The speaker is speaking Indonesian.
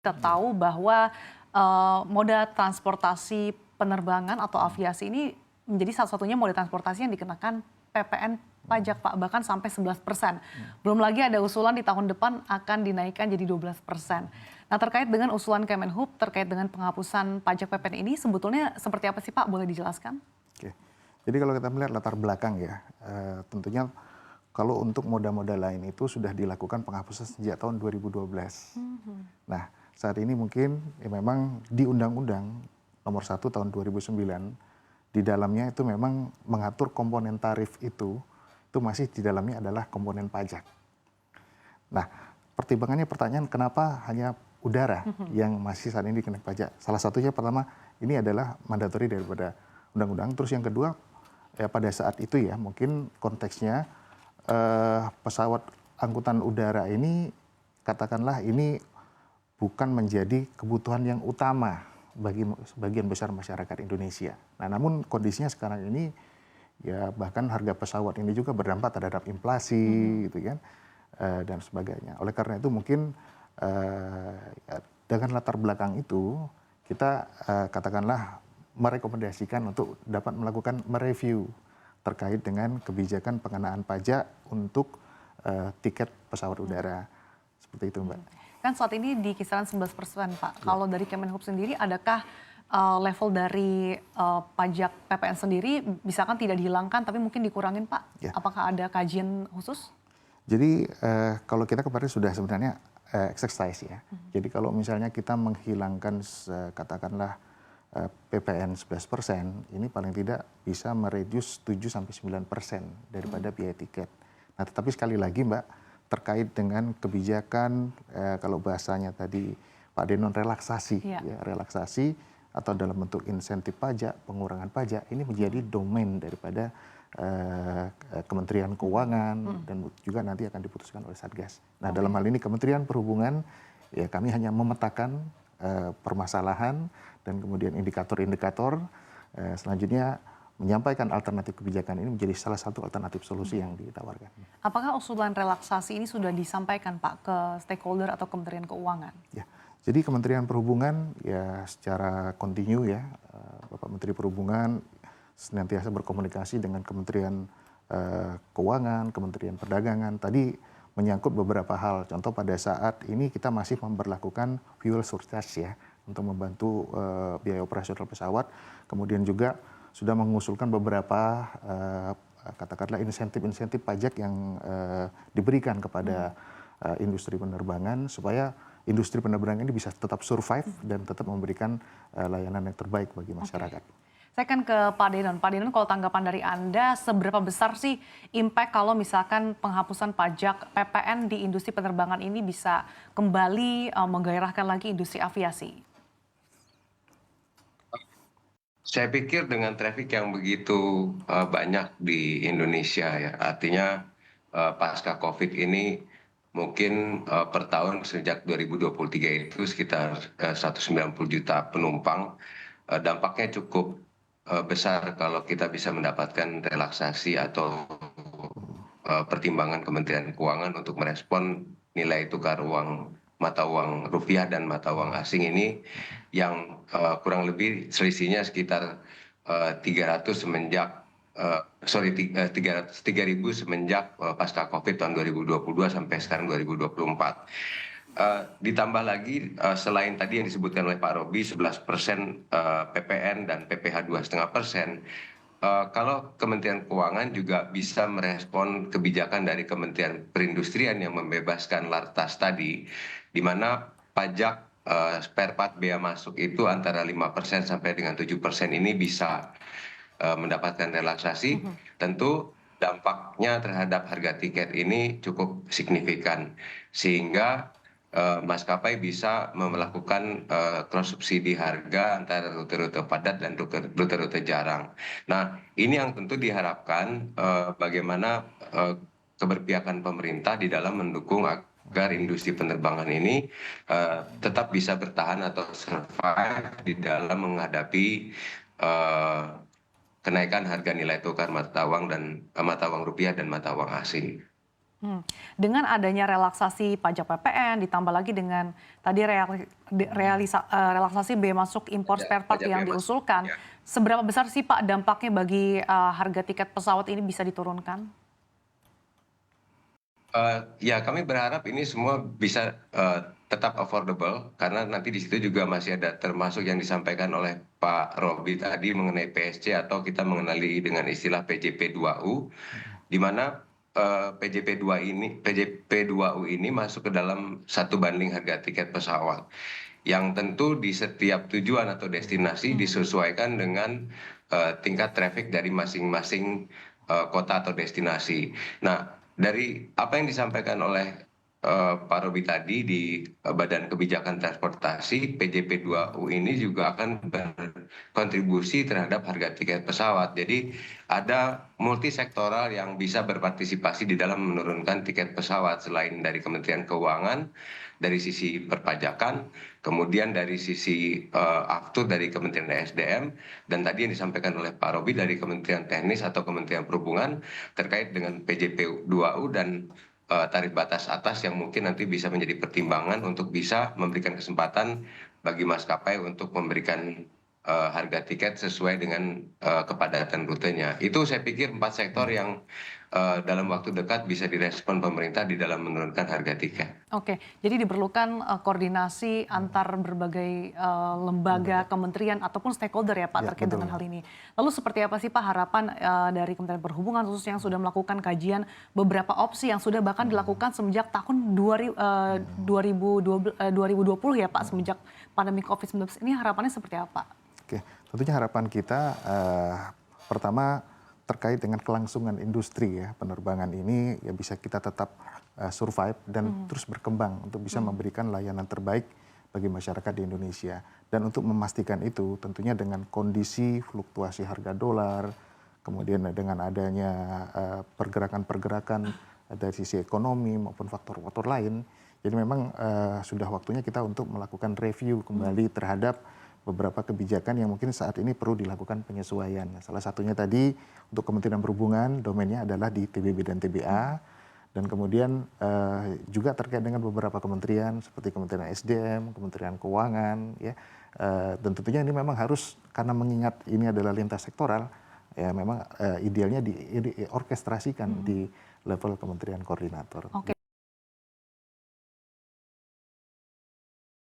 kita tahu bahwa moda transportasi penerbangan atau aviasi ini menjadi salah satunya moda transportasi yang dikenakan PPN pajak Pak, bahkan sampai 11%. Belum lagi ada usulan di tahun depan akan dinaikkan jadi 12%. Nah, terkait dengan usulan Kemenhub terkait dengan penghapusan pajak PPN ini sebetulnya seperti apa sih Pak? Boleh dijelaskan? Oke. Jadi kalau kita melihat latar belakang ya, tentunya kalau untuk moda-moda lain itu sudah dilakukan penghapusan sejak tahun 2012. Nah, saat ini mungkin ya memang di Undang-Undang Nomor 1 Tahun 2009 di dalamnya itu memang mengatur komponen tarif itu masih di dalamnya adalah komponen pajak. Nah, pertimbangannya pertanyaan kenapa hanya udara yang masih saat ini dikenakan pajak. Salah satunya pertama ini adalah mandatori daripada undang-undang. Terus yang kedua ya pada saat itu ya mungkin konteksnya pesawat angkutan udara ini katakanlah ini bukan menjadi kebutuhan yang utama bagi sebagian besar masyarakat Indonesia. Nah, namun kondisinya sekarang ini ya bahkan harga pesawat ini juga berdampak terhadap inflasi gitu kan dan sebagainya. Oleh karena itu mungkin ya, dengan latar belakang itu kita katakanlah merekomendasikan untuk dapat melakukan mereview terkait dengan kebijakan pengenaan pajak untuk tiket pesawat udara. Seperti itu Mbak. Kan saat ini di kisaran 11% Pak. Kalau dari Kemenhub sendiri adakah level dari pajak PPN sendiri misalkan tidak dihilangkan tapi mungkin dikurangin Pak? Ya. Apakah ada kajian khusus? Jadi kalau kita kemarin sudah sebenarnya exercise ya. Jadi kalau misalnya kita menghilangkan katakanlah PPN 11%, ini paling tidak bisa mereduce 7-9% daripada biaya tiket. Nah tetapi sekali lagi Mbak, terkait dengan kebijakan kalau bahasanya tadi Pak Denon relaksasi, ya, relaksasi atau dalam bentuk insentif pajak, pengurangan pajak, ini menjadi domain daripada Kementerian Keuangan dan juga nanti akan diputuskan oleh Satgas. Nah dalam hal ini Kementerian Perhubungan, ya kami hanya memetakan permasalahan dan kemudian indikator-indikator, selanjutnya menyampaikan alternatif kebijakan ini menjadi salah satu alternatif solusi yang ditawarkan. Apakah usulan relaksasi ini sudah disampaikan Pak ke stakeholder atau Kementerian Keuangan? Ya. Jadi Kementerian Perhubungan ya secara kontinu ya Bapak Menteri Perhubungan senantiasa berkomunikasi dengan Kementerian Keuangan, Kementerian Perdagangan. Tadi menyangkut beberapa hal. Contoh pada saat ini kita masih memberlakukan fuel surcharge ya untuk membantu biaya operasional pesawat. Kemudian juga sudah mengusulkan beberapa katakanlah insentif-insentif pajak yang diberikan kepada industri penerbangan supaya industri penerbangan ini bisa tetap survive dan tetap memberikan layanan yang terbaik bagi masyarakat. Saya kan ke Pak Denon. Pak Denon, kalau tanggapan dari Anda, seberapa besar sih impact kalau misalkan penghapusan pajak PPN di industri penerbangan ini bisa kembali menggairahkan lagi industri aviasi? Saya pikir dengan traffic yang begitu banyak di Indonesia ya, artinya pasca COVID ini mungkin per tahun sejak 2023 itu sekitar 190 juta penumpang, dampaknya cukup besar kalau kita bisa mendapatkan relaksasi atau pertimbangan Kementerian Keuangan untuk merespon nilai tukar mata uang rupiah dan mata uang asing ini yang kurang lebih selisihnya sekitar 300 semenjak 3.000 semenjak pasca Covid tahun 2022 sampai sekarang 2024. Ditambah lagi selain tadi yang disebutkan oleh Pak Roby 11% PPN dan PPh 2,5%. Kalau Kementerian Keuangan juga bisa merespon kebijakan dari Kementerian Perindustrian yang membebaskan lartas tadi, di mana pajak spare part bea masuk itu antara 5% sampai dengan 7% ini bisa mendapatkan relaksasi, tentu dampaknya terhadap harga tiket ini cukup signifikan, sehingga maskapai bisa melakukan cross subsidi harga antara rute-rute padat dan rute-rute jarang. Nah, ini yang tentu diharapkan bagaimana keberpihakan pemerintah di dalam mendukung agar industri penerbangan ini tetap bisa bertahan atau survive di dalam menghadapi kenaikan harga nilai tukar mata uang rupiah dan mata uang asing. Dengan adanya relaksasi pajak PPN, ditambah lagi dengan tadi relaksasi bea masuk impor spare part Pajak yang bea masuk, diusulkan, ya. seberapa besar sih Pak dampaknya bagi harga tiket pesawat ini bisa diturunkan? Ya, kami berharap ini semua bisa tetap affordable karena nanti di situ juga masih ada termasuk yang disampaikan oleh Pak Robi tadi mengenai PSC atau kita mengenali dengan istilah PJP 2U, di mana PJP 2U ini masuk ke dalam 1 banding harga tiket pesawat yang tentu di setiap tujuan atau destinasi disesuaikan dengan tingkat traffic dari masing-masing kota atau destinasi. Nah, dari apa yang disampaikan oleh Pak Robi tadi di Badan Kebijakan Transportasi, PJP 2U ini juga akan berkontribusi terhadap harga tiket pesawat. Jadi ada multisektoral yang bisa berpartisipasi di dalam menurunkan tiket pesawat selain dari Kementerian Keuangan, dari sisi perpajakan, kemudian dari sisi aftur dari Kementerian SDM, dan tadi yang disampaikan oleh Pak Robi dari Kementerian Teknis atau Kementerian Perhubungan terkait dengan PJP 2U dan tarif batas atas yang mungkin nanti bisa menjadi pertimbangan untuk bisa memberikan kesempatan bagi maskapai untuk memberikan harga tiket sesuai dengan kepadatan rutenya. Itu saya pikir 4 sektor yang dalam waktu dekat bisa direspon pemerintah di dalam menurunkan harga tiket. Oke, jadi diperlukan koordinasi antar berbagai lembaga, kementerian ataupun stakeholder ya Pak Ya, terkait betul. dengan hal ini. Lalu seperti apa sih Pak harapan dari Kementerian Perhubungan khususnya yang sudah melakukan kajian beberapa opsi yang sudah bahkan dilakukan semenjak tahun 2020 ya Pak, semenjak pandemi COVID-19 ini harapannya seperti apa? Oke, tentunya harapan kita pertama terkait dengan kelangsungan industri ya penerbangan ini ya bisa kita tetap survive dan terus berkembang untuk bisa memberikan layanan terbaik bagi masyarakat di Indonesia. Dan untuk memastikan itu tentunya dengan kondisi fluktuasi harga dolar, kemudian dengan adanya pergerakan-pergerakan dari sisi ekonomi maupun faktor-faktor lain, jadi memang sudah waktunya kita untuk melakukan review kembali terhadap beberapa kebijakan yang mungkin saat ini perlu dilakukan penyesuaian. Salah satunya tadi untuk Kementerian Perhubungan domainnya adalah di TBB dan TBA, dan kemudian juga terkait dengan beberapa kementerian seperti Kementerian SDM, Kementerian Keuangan, ya. Dan tentunya ini memang harus karena mengingat ini adalah lintas sektoral, ya memang idealnya diorkestrasikan di level kementerian koordinator. Oke.